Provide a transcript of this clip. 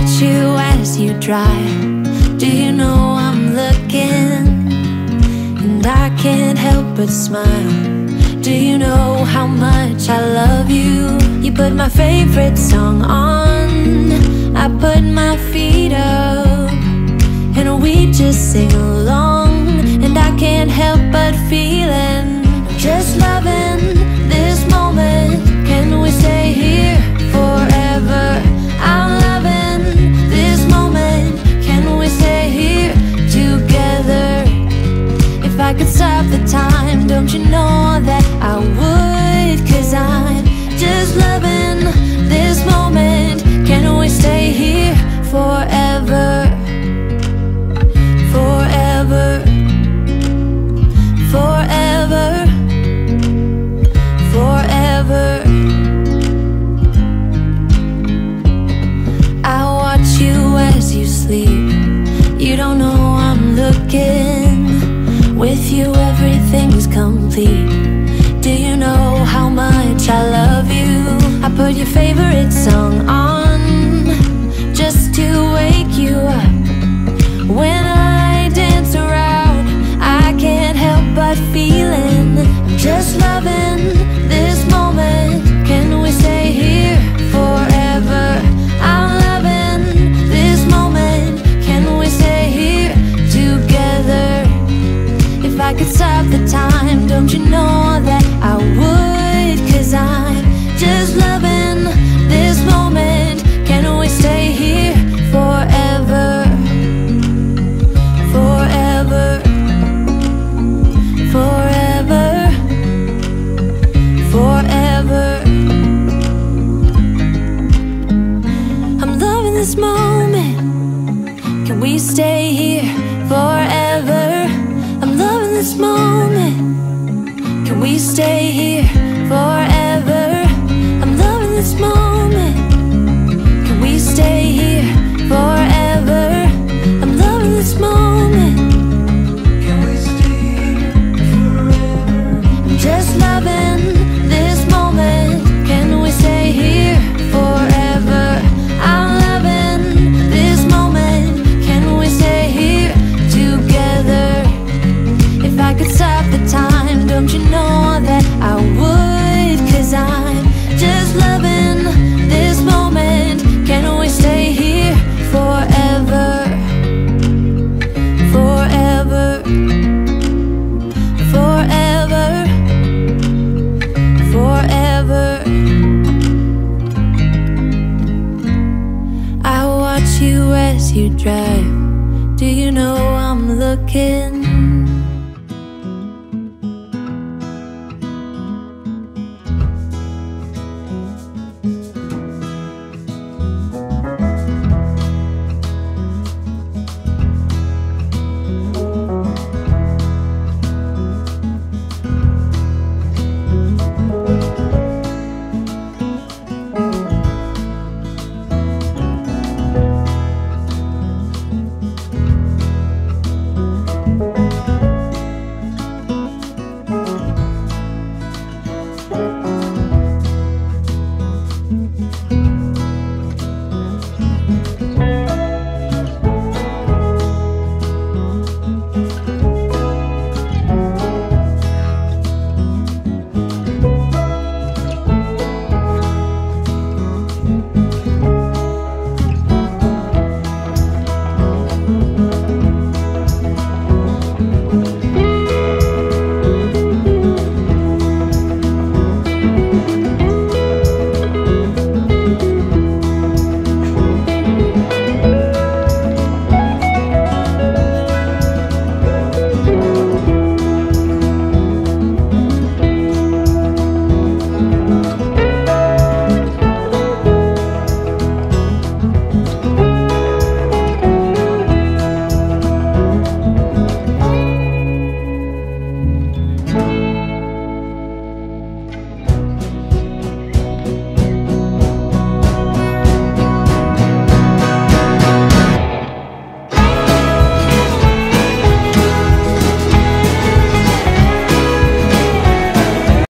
watch you as you drive. Do you know I'm looking? And I can't help but smile. Do you know how much I love you? You put my favorite song on, I put my feet up, and we just sing along. And I can't help but feeling, just loving this moment. Can we stay here forever? I'm loving this moment. Can we stay here together? If I could stop the time, don't you know that I would? 'Cause I'm just loving this moment. Can we stay here forever? Forever. Forever. Forever. I watch you as you sleep. You don't know I'm looking. With you everything's complete. Do you know how much I love you? I put your favorite song on just to wake you up. When I dance around, I can't help but feeling, I'm just loving this moment. Can we stay here forever? I'm loving this moment. Can we stay here together? If I could stop the time, don't you know that I would? 'Cause I'm just loving this moment. Can we stay here forever? Forever. Forever. Forever. I'm loving this moment. Can we stay here forever? I'm loving this moment. Can we stay here forever? I'm loving this moment. Can we stay here forever? I'm loving this moment. Can we stay here forever? I'm just loving this moment. Can we stay here forever? I'm loving this moment. Can we stay here together? If I could stop the time, don't you know that I would? 'Cause I'm just loving this moment. Can we stay here forever? Forever. Forever. Forever. I watch you as you drive. Do you know I'm looking?